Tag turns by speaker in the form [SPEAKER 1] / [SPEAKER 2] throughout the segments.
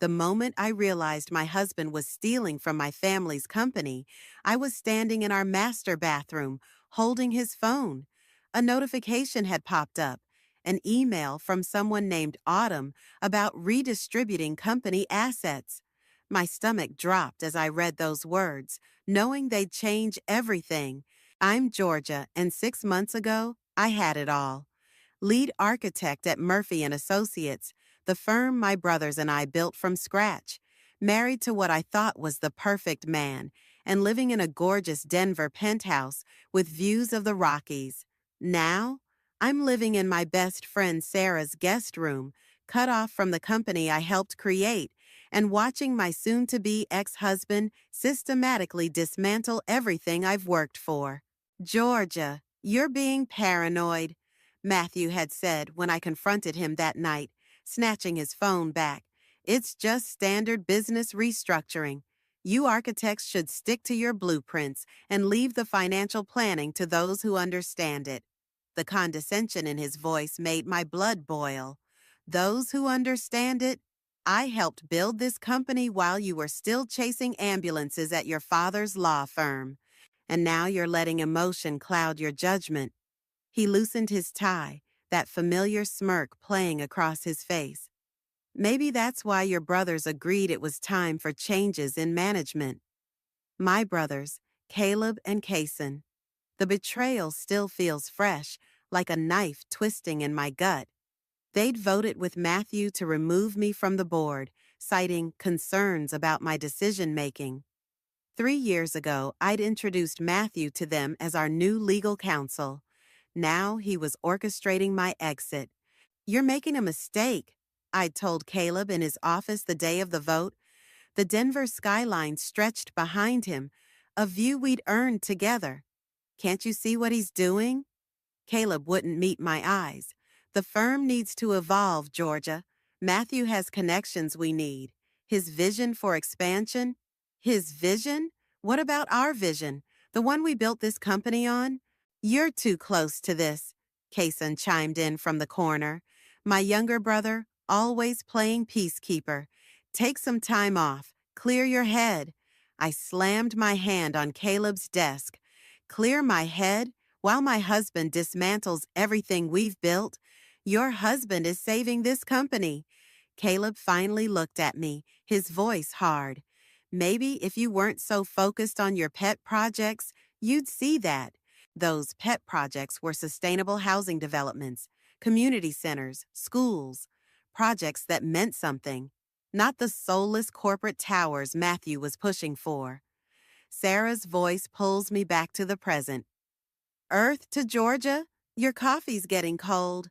[SPEAKER 1] The moment I realized my husband was stealing from my family's company, I was standing in our master bathroom, holding his phone. A notification had popped up, an email from someone named Autumn about redistributing company assets. My stomach dropped as I read those words, knowing they'd change everything. I'm Georgia, and 6 months ago, I had it all. Lead architect at Murphy and Associates, the firm my brothers and I built from scratch, married to what I thought was the perfect man, and living in a gorgeous Denver penthouse with views of the Rockies. Now, I'm living in my best friend Sarah's guest room, cut off from the company I helped create, and watching my soon-to-be ex-husband systematically dismantle everything I've worked for. Georgia, you're being paranoid, Matthew had said when I confronted him that night, snatching his phone back. It's just standard business restructuring. You architects should stick to your blueprints and leave the financial planning to those who understand it. The condescension in his voice made my blood boil. Those who understand it? I helped build this company while you were still chasing ambulances at your father's law firm. And now you're letting emotion cloud your judgment. He loosened his tie, that familiar smirk playing across his face. Maybe that's why your brothers agreed it was time for changes in management. My brothers, Caleb and Kason. The betrayal still feels fresh, like a knife twisting in my gut. They'd voted with Matthew to remove me from the board, citing concerns about my decision-making. 3 years ago, I'd introduced Matthew to them as our new legal counsel. Now he was orchestrating my exit. You're making a mistake, I'd told Caleb in his office the day of the vote. The Denver skyline stretched behind him, a view we'd earned together. Can't you see what he's doing? Caleb wouldn't meet my eyes. The firm needs to evolve, Georgia. Matthew has connections we need. His vision for expansion? His vision? What about our vision? The one we built this company on? You're too close to this, Kason chimed in from the corner. My younger brother, always playing peacekeeper. Take some time off. Clear your head. I slammed my hand on Caleb's desk. Clear my head? While my husband dismantles everything we've built, your husband is saving this company. Caleb finally looked at me, his voice hard. Maybe if you weren't so focused on your pet projects, you'd see that. Those pet projects were sustainable housing developments, community centers, schools, projects that meant something, not the soulless corporate towers Matthew was pushing for. Sarah's voice pulls me back to the present. Earth to Georgia? Your coffee's getting cold.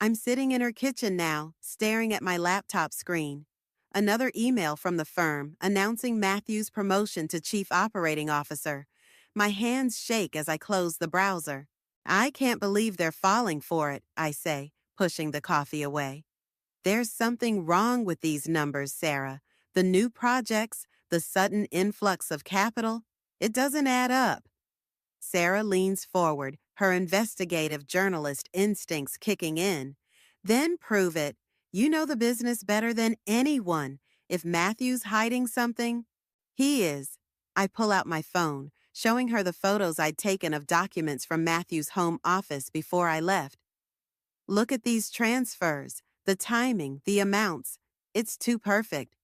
[SPEAKER 1] I'm sitting in her kitchen now, staring at my laptop screen. Another email from the firm announcing Matthew's promotion to Chief Operating Officer. My hands shake as I close the browser. I can't believe they're falling for it, I say, pushing the coffee away. There's something wrong with these numbers, Sarah. The new projects, the sudden influx of capital, it doesn't add up. Sarah leans forward, her investigative journalist instincts kicking in. Then prove it. You know the business better than anyone. If Matthew's hiding something, he is. I pull out my phone, showing her the photos I'd taken of documents from Matthew's home office before I left. Look at these transfers, the timing, the amounts. It's too perfect.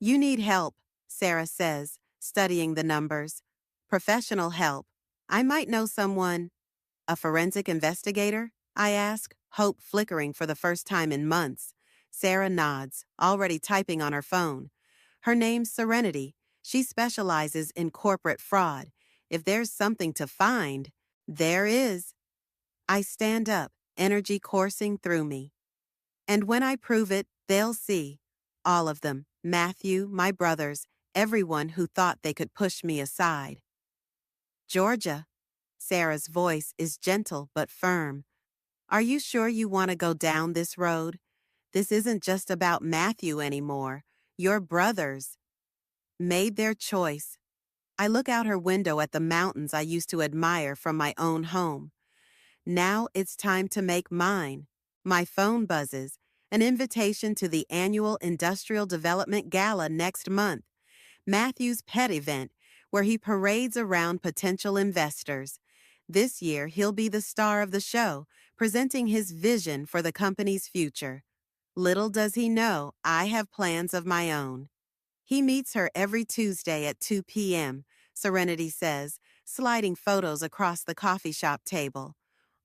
[SPEAKER 1] You need help, Sarah says, studying the numbers. Professional help. I might know someone. A forensic investigator? I ask, hope flickering for the first time in months. Sarah nods, already typing on her phone. Her name's Serenity. She specializes in corporate fraud. If there's something to find, there is. I stand up, energy coursing through me. And when I prove it, they'll see. All of them, Matthew, my brothers, everyone who thought they could push me aside. Georgia. Sarah's voice is gentle but firm. Are you sure you want to go down this road? This isn't just about Matthew anymore. Your brothers made their choice. I look out her window at the mountains I used to admire from my own home. Now it's time to make mine. My phone buzzes, an invitation to the annual Industrial Development Gala next month, Matthew's pet event, where he parades around potential investors. This year, he'll be the star of the show, presenting his vision for the company's future. Little does he know, I have plans of my own. He meets her every Tuesday at 2 p.m., Serenity says, sliding photos across the coffee shop table.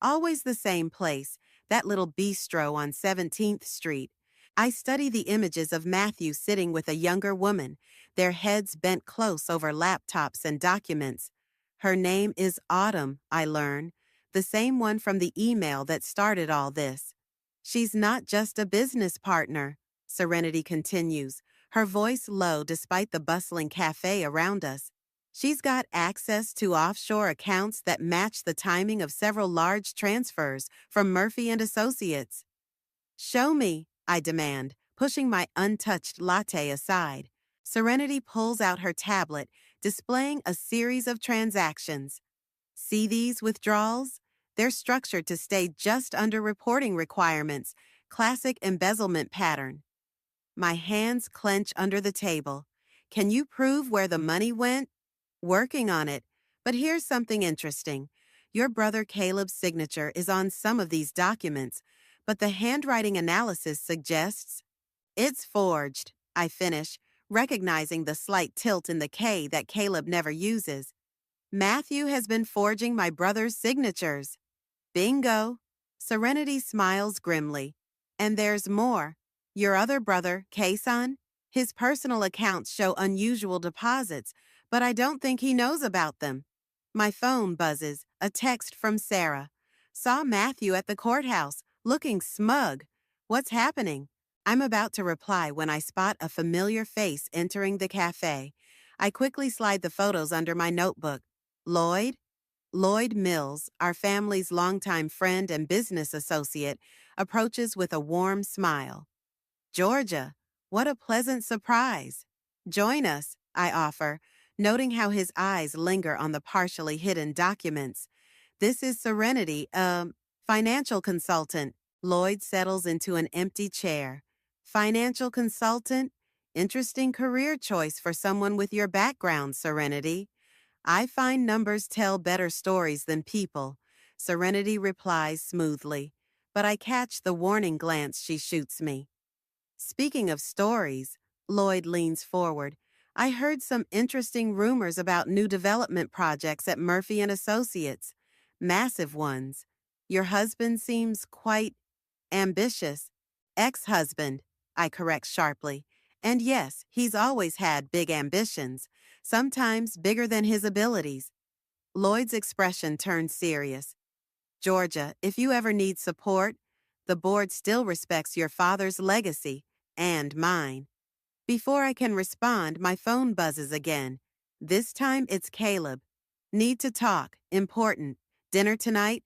[SPEAKER 1] Always the same place, that little bistro on 17th Street. I study the images of Matthew sitting with a younger woman, their heads bent close over laptops and documents. Her name is Autumn, I learn, the same one from the email that started all this. She's not just a business partner, Serenity continues, her voice low despite the bustling cafe around us. She's got access to offshore accounts that match the timing of several large transfers from Murphy and Associates. Show me, I demand, pushing my untouched latte aside. Serenity pulls out her tablet, displaying a series of transactions. See these withdrawals? They're structured to stay just under reporting requirements, classic embezzlement pattern. My hands clench under the table. Can you prove where the money went? Working on it. But here's something interesting. Your brother Caleb's signature is on some of these documents, but the handwriting analysis suggests it's forged, I finish, recognizing the slight tilt in the K that Caleb never uses. Matthew has been forging my brother's signatures. Bingo. Serenity smiles grimly. And there's more. Your other brother, Kason? His personal accounts show unusual deposits, but I don't think he knows about them. My phone buzzes, a text from Sarah. Saw Matthew at the courthouse, looking smug. What's happening? I'm about to reply when I spot a familiar face entering the cafe. I quickly slide the photos under my notebook. Lloyd? Lloyd Mills, our family's longtime friend and business associate, approaches with a warm smile. Georgia, what a pleasant surprise. Join us, I offer, noting how his eyes linger on the partially hidden documents. This is Serenity, a financial consultant. Lloyd settles into an empty chair. Financial consultant? Interesting career choice for someone with your background, Serenity. I find numbers tell better stories than people, Serenity replies smoothly, but I catch the warning glance she shoots me. Speaking of stories, Lloyd leans forward. I heard some interesting rumors about new development projects at Murphy and Associates. Massive ones. Your husband seems quite ambitious. Ex-husband, I correct sharply. And yes, he's always had big ambitions, sometimes bigger than his abilities. Lloyd's expression turned serious. Georgia, if you ever need support, the board still respects your father's legacy, and mine. Before I can respond, my phone buzzes again. This time it's Caleb. Need to talk. Important. Dinner tonight?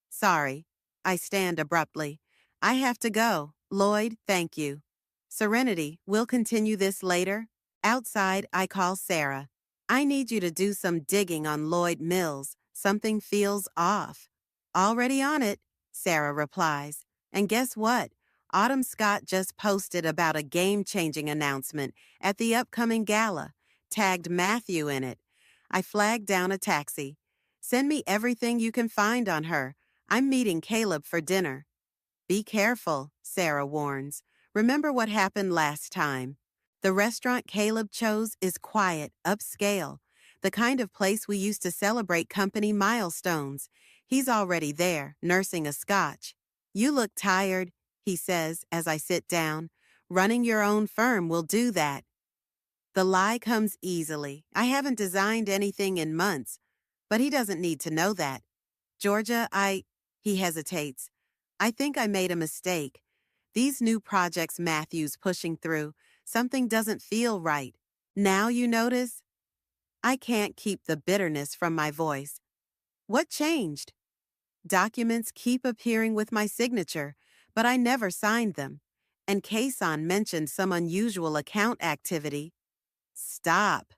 [SPEAKER 1] Sorry. I stand abruptly. I have to go. Lloyd, thank you. Serenity, we'll continue this later. Outside, I call Sarah. I need you to do some digging on Lloyd Mills. Something feels off. Already on it, Sarah replies. And guess what? Autumn Scott just posted about a game-changing announcement at the upcoming gala, tagged Matthew in it. I flagged down a taxi. Send me everything you can find on her. I'm meeting Caleb for dinner. Be careful, Sarah warns. Remember what happened last time. The restaurant Caleb chose is quiet, upscale, the kind of place we used to celebrate company milestones. He's already there, nursing a scotch. You look tired, he says as I sit down. Running your own firm will do that. The lie comes easily. I haven't designed anything in months, but he doesn't need to know that. Georgia, he hesitates. I think I made a mistake. These new projects Matthew's pushing through, something doesn't feel right. Now you notice? I can't keep the bitterness from my voice. What changed? Documents keep appearing with my signature, but I never signed them. And Kason mentioned some unusual account activity. Stop.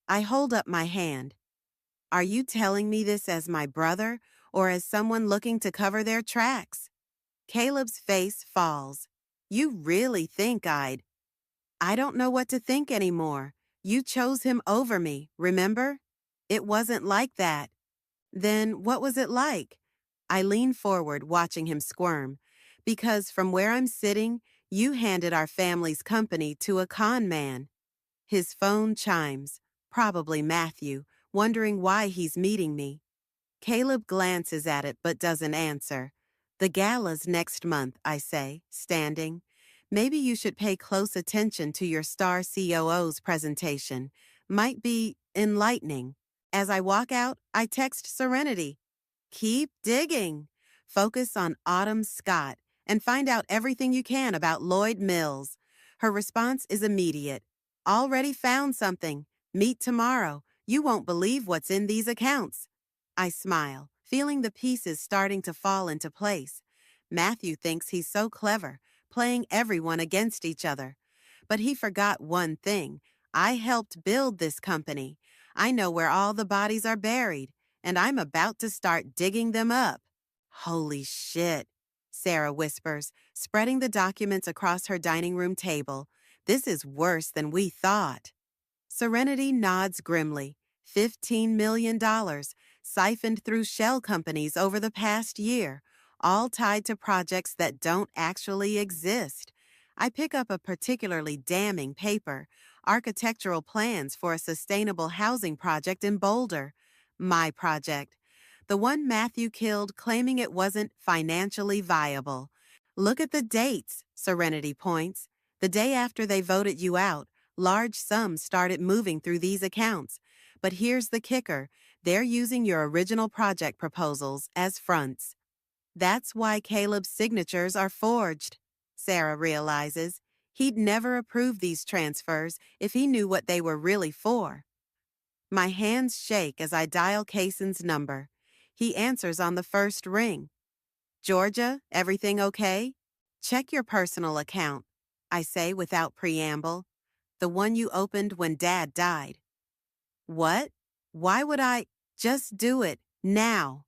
[SPEAKER 1] I hold up my hand. Are you telling me this as my brother or as someone looking to cover their tracks? Caleb's face falls. You really think I don't know what to think anymore. You chose him over me, remember? It wasn't like that. Then what was it like? I lean forward, watching him squirm. Because from where I'm sitting, you handed our family's company to a con man. His phone chimes, probably Matthew, wondering why he's meeting me. Caleb glances at it but doesn't answer. The gala's next month, I say, standing. Maybe you should pay close attention to your star COO's presentation. Might be enlightening. As I walk out, I text Serenity. Keep digging. Focus on Autumn Scott and find out everything you can about Lloyd Mills. Her response is immediate. Already found something. Meet tomorrow. You won't believe what's in these accounts. I smile, feeling the pieces starting to fall into place. Matthew thinks he's so clever, playing everyone against each other. But he forgot one thing. I helped build this company. I know where all the bodies are buried, and I'm about to start digging them up. Holy shit, Sarah whispers, spreading the documents across her dining room table. This is worse than we thought. Serenity nods grimly. $15 million, siphoned through shell companies over the past year, all tied to projects that don't actually exist. I pick up a particularly damning paper, architectural plans for a sustainable housing project in Boulder. My project. The one Matthew killed claiming it wasn't financially viable. Look at the dates, Serenity points. The day after they voted you out, large sums started moving through these accounts. But here's the kicker. They're using your original project proposals as fronts. That's why Caleb's signatures are forged. Sarah realizes. He'd never approve these transfers if he knew what they were really for. My hands shake as I dial Kaysen's number. He answers on the first ring. Georgia, everything okay? Check your personal account, I say without preamble. The one you opened when Dad died. What? Why would I? Just do it, now.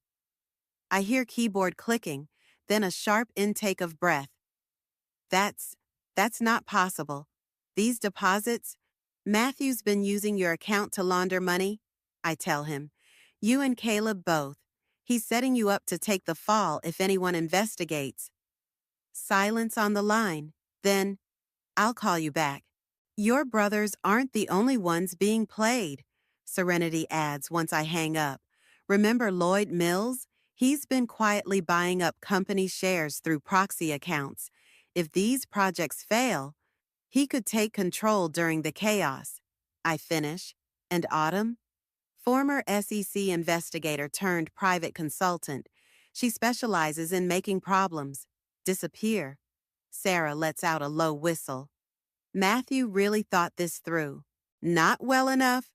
[SPEAKER 1] I hear keyboard clicking, then a sharp intake of breath. That's not possible. These deposits? Matthew's been using your account to launder money, I tell him. You and Caleb both. He's setting you up to take the fall if anyone investigates. Silence on the line. Then, I'll call you back. Your brothers aren't the only ones being played, Serenity adds once I hang up. Remember Lloyd Mills? He's been quietly buying up company shares through proxy accounts. If these projects fail, he could take control during the chaos. I finish. And Autumn? Former SEC investigator turned private consultant. She specializes in making problems disappear. Sarah lets out a low whistle. Matthew really thought this through. Not well enough?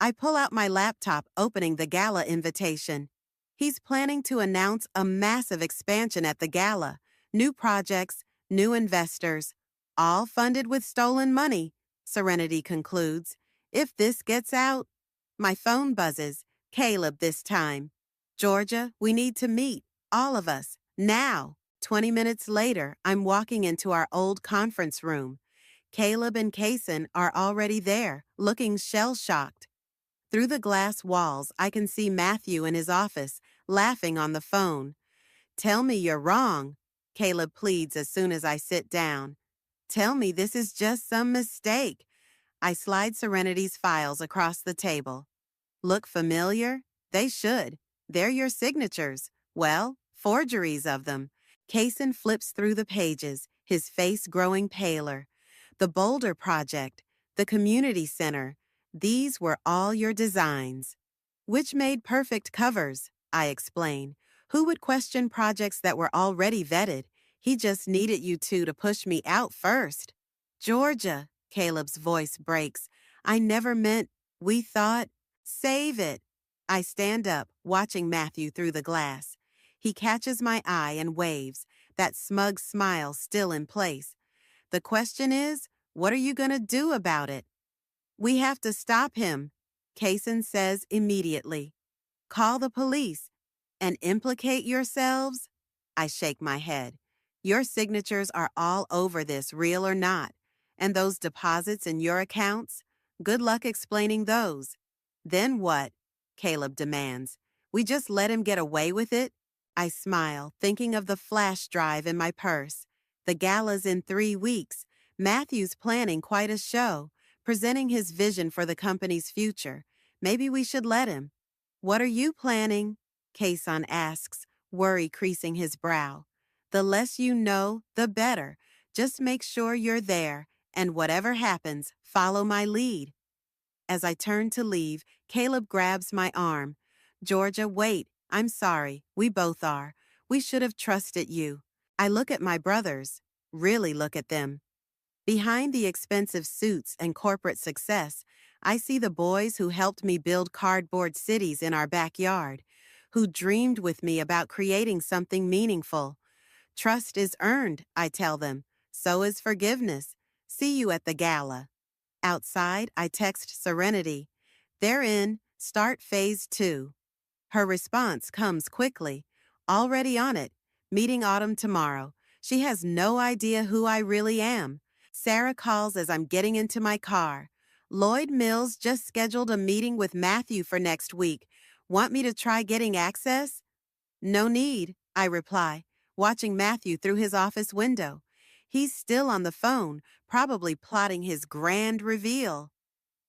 [SPEAKER 1] I pull out my laptop, opening the gala invitation. He's planning to announce a massive expansion at the gala. New projects, new investors, all funded with stolen money, Serenity concludes. If this gets out, my phone buzzes. Caleb this time. Georgia, we need to meet, all of us, now. 20 minutes later, I'm walking into our old conference room. Caleb and Kaysen are already there, looking shell-shocked. Through the glass walls, I can see Matthew in his office, laughing on the phone. Tell me you're wrong, Caleb pleads as soon as I sit down. Tell me this is just some mistake. I slide Serenity's files across the table. Look familiar? They should. They're your signatures. Well, forgeries of them. Kaysen flips through the pages, his face growing paler. The Boulder Project, the Community Center, these were all your designs. Which made perfect covers, I explain. Who would question projects that were already vetted? He just needed you two to push me out first. Georgia, Caleb's voice breaks. I never meant, we thought, save it. I stand up, watching Matthew through the glass. He catches my eye and waves, that smug smile still in place. The question is, what are you going to do about it? We have to stop him, Kaysen says immediately. Call the police and implicate yourselves? I shake my head. Your signatures are all over this, real or not. And those deposits in your accounts? Good luck explaining those. Then what? Caleb demands. We just let him get away with it? I smile, thinking of the flash drive in my purse. The gala's in 3 weeks. Matthew's planning quite a show, presenting his vision for the company's future. Maybe we should let him. What are you planning? Kason asks, worry creasing his brow. The less you know, the better. Just make sure you're there, and whatever happens, follow my lead. As I turn to leave, Caleb grabs my arm. Georgia, wait. I'm sorry. We both are. We should have trusted you. I look at my brothers. Really look at them. Behind the expensive suits and corporate success, I see the boys who helped me build cardboard cities in our backyard, who dreamed with me about creating something meaningful. Trust is earned, I tell them. So is forgiveness. See you at the gala. Outside, I text Serenity. They're in. Start phase 2. Her response comes quickly. Already on it. Meeting Autumn tomorrow. She has no idea who I really am. Sarah calls as I'm getting into my car. Lloyd Mills just scheduled a meeting with Matthew for next week. Want me to try getting access? No need, I reply, watching Matthew through his office window. He's still on the phone, probably plotting his grand reveal.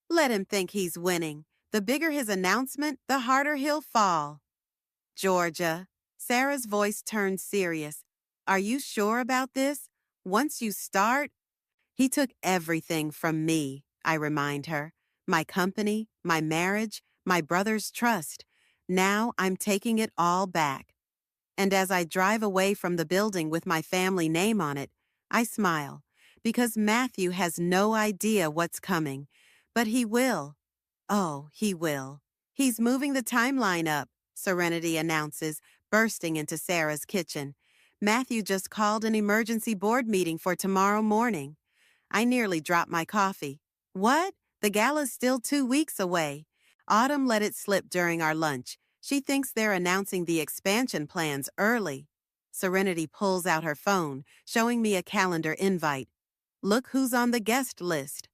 [SPEAKER 1] Let him think he's winning. The bigger his announcement, the harder he'll fall. Georgia. Sarah's voice turned serious. Are you sure about this? Once you start? He took everything from me, I remind her. My company, my marriage, my brother's trust. Now I'm taking it all back. And as I drive away from the building with my family name on it, I smile, because Matthew has no idea what's coming. But he will. Oh, he will. He's moving the timeline up, Serenity announces, bursting into Sarah's kitchen. Matthew just called an emergency board meeting for tomorrow morning. I nearly dropped my coffee. What? The gala's still 2 weeks away. Autumn let it slip during our lunch. She thinks they're announcing the expansion plans early. Serenity pulls out her phone, showing me a calendar invite. Look who's on the guest list.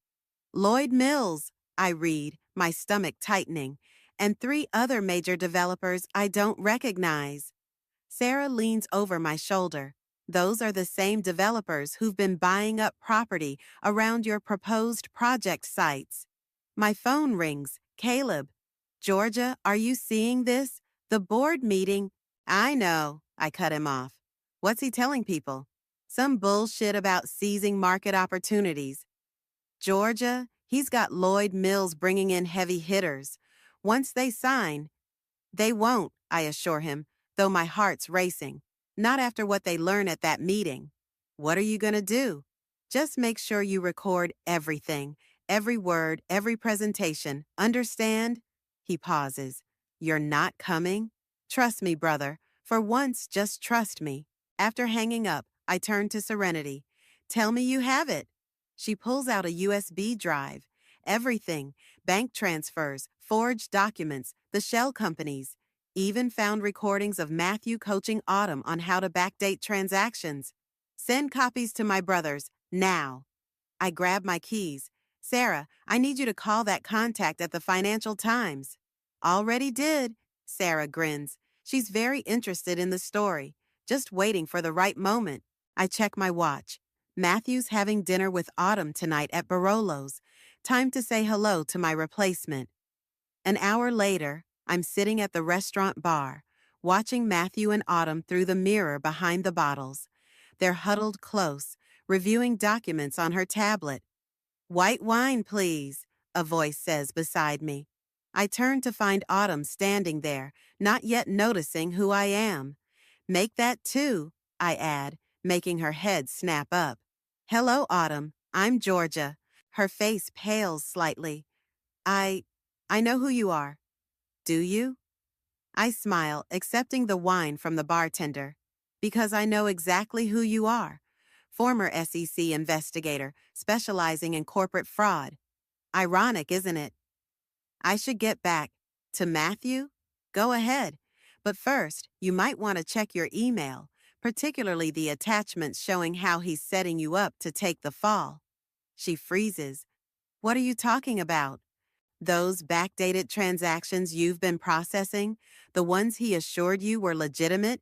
[SPEAKER 1] Lloyd Mills, I read, my stomach tightening, and 3 other major developers I don't recognize. Sarah leans over my shoulder. Those are the same developers who've been buying up property around your proposed project sites. My phone rings. Caleb. Georgia, are you seeing this? The board meeting. I know, I cut him off. What's he telling people? Some bullshit about seizing market opportunities. Georgia, he's got Lloyd Mills bringing in heavy hitters. Once they sign, they won't, I assure him, though my heart's racing. Not after what they learn at that meeting. What are you going to do? Just make sure you record everything, every word, every presentation. Understand? He pauses. You're not coming? Trust me, brother. For once, just trust me. After hanging up, I turn to Serenity. Tell me you have it. She pulls out a USB drive. Everything. Bank transfers, forged documents, the shell companies. Even found recordings of Matthew coaching Autumn on how to backdate transactions. Send copies to my brothers, now. I grab my keys. Sarah, I need you to call that contact at the Financial Times. Already did, Sarah grins. She's very interested in the story, just waiting for the right moment. I check my watch. Matthew's having dinner with Autumn tonight at Barolo's. Time to say hello to my replacement. An hour later, I'm sitting at the restaurant bar, watching Matthew and Autumn through the mirror behind the bottles. They're huddled close, reviewing documents on her tablet. White wine, please, a voice says beside me. I turn to find Autumn standing there, not yet noticing who I am. Make that 2, I add, making her head snap up. Hello, Autumn. I'm Georgia. Her face pales slightly. I know who you are. Do you? I smile, accepting the wine from the bartender. Because I know exactly who you are. Former SEC investigator, specializing in corporate fraud. Ironic, isn't it? I should get back. To Matthew? Go ahead. But first, you might want to check your email. particularly the attachments showing how he's setting you up to take the fall. She freezes. What are you talking about? Those backdated transactions you've been processing, the ones he assured you were legitimate?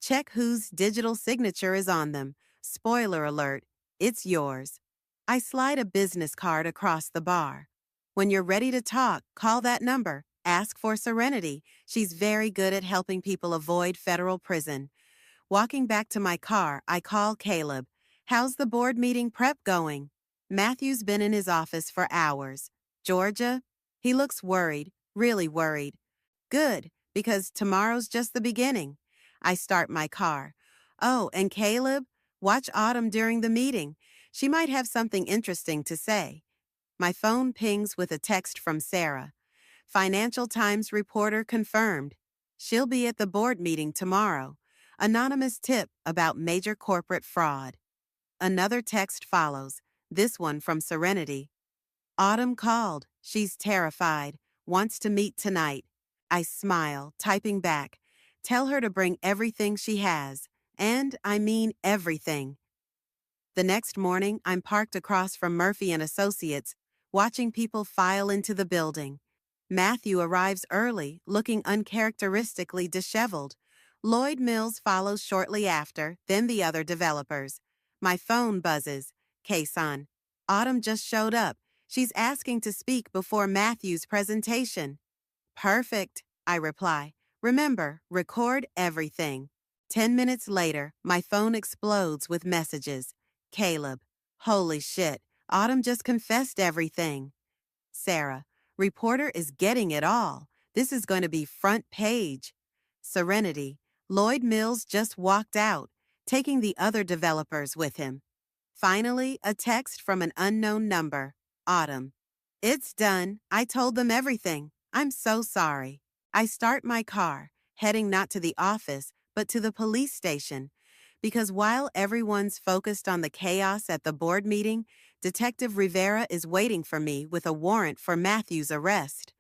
[SPEAKER 1] Check whose digital signature is on them. Spoiler alert, it's yours. I slide a business card across the bar. When you're ready to talk, call that number. Ask for Serenity. She's very good at helping people avoid federal prison. Walking back to my car, I call Caleb. How's the board meeting prep going? Matthew's been in his office for hours. Georgia? He looks worried, really worried. Good, because tomorrow's just the beginning. I start my car. Oh, and Caleb? Watch Autumn during the meeting. She might have something interesting to say. My phone pings with a text from Sarah. Financial Times reporter confirmed. She'll be at the board meeting tomorrow. Anonymous tip about major corporate fraud. Another text follows, this one from Serenity. Autumn called. She's terrified. Wants to meet tonight. I smile, typing back. Tell her to bring everything she has. And I mean everything. The next morning, I'm parked across from Murphy and Associates, watching people file into the building. Matthew arrives early, looking uncharacteristically disheveled. Lloyd Mills follows shortly after, then the other developers. My phone buzzes. Kason. Autumn just showed up. She's asking to speak before Matthew's presentation. Perfect, I reply. Remember, record everything. 10 minutes later, my phone explodes with messages. Caleb. Holy shit, Autumn just confessed everything. Sarah. Reporter is getting it all. This is going to be front page. Serenity. Lloyd Mills just walked out, taking the other developers with him. Finally, a text from an unknown number. Autumn. It's done. I told them everything. I'm so sorry. I start my car, heading not to the office, but to the police station. Because while everyone's focused on the chaos at the board meeting, Detective Rivera is waiting for me with a warrant for Matthew's arrest.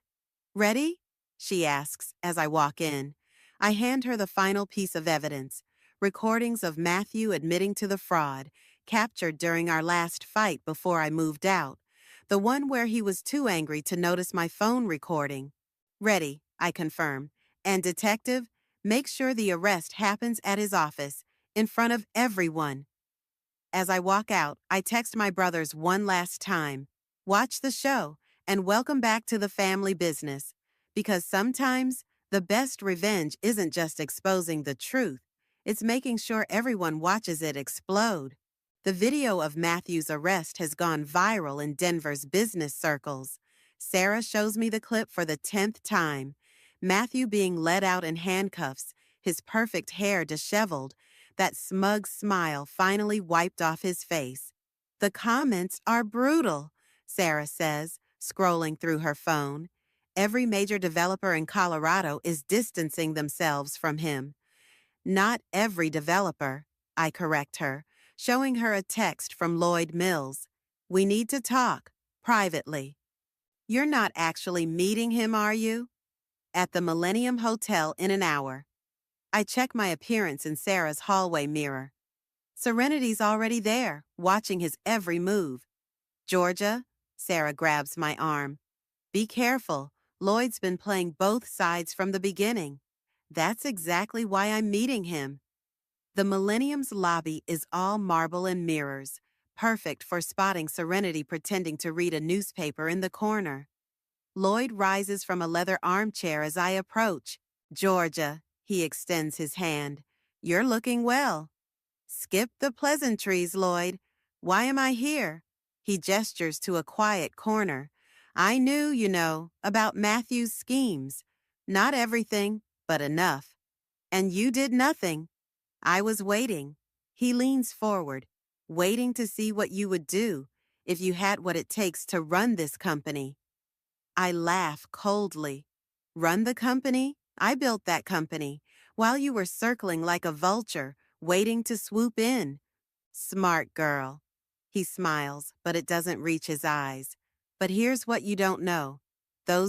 [SPEAKER 1] Ready? She asks as I walk in. I hand her the final piece of evidence, recordings of Matthew admitting to the fraud, captured during our last fight before I moved out, the one where he was too angry to notice my phone recording. Ready, I confirm. And detective, make sure the arrest happens at his office, in front of everyone. As I walk out, I text my brothers one last time. Watch the show, and welcome back to the family business. Because sometimes, the best revenge isn't just exposing the truth, it's making sure everyone watches it explode. The video of Matthew's arrest has gone viral in Denver's business circles. Sarah shows me the clip for the 10th time. Matthew being led out in handcuffs, his perfect hair disheveled, that smug smile finally wiped off his face. The comments are brutal, Sarah says, scrolling through her phone. Every major developer in Colorado is distancing themselves from him. Not every developer, I correct her, showing her a text from Lloyd Mills. We need to talk, privately. You're not actually meeting him, are you? At the Millennium Hotel in an hour. I check my appearance in Sarah's hallway mirror. Serenity's already there, watching his every move. Georgia, Sarah grabs my arm. Be careful. Lloyd's been playing both sides from the beginning. That's exactly why I'm meeting him. The Millennium's lobby is all marble and mirrors, perfect for spotting Serenity pretending to read a newspaper in the corner. Lloyd rises from a leather armchair as I approach. Georgia, he extends his hand. You're looking well. Skip the pleasantries, Lloyd. Why am I here? He gestures to a quiet corner. I knew, about Matthew's schemes. Not everything, but enough. And you did nothing. I was waiting. He leans forward, waiting to see what you would do if you had what it takes to run this company. I laugh coldly. Run the company? I built that company, while you were circling like a vulture, waiting to swoop in. Smart girl. He smiles, but it doesn't reach his eyes. But here's what you don't know. Those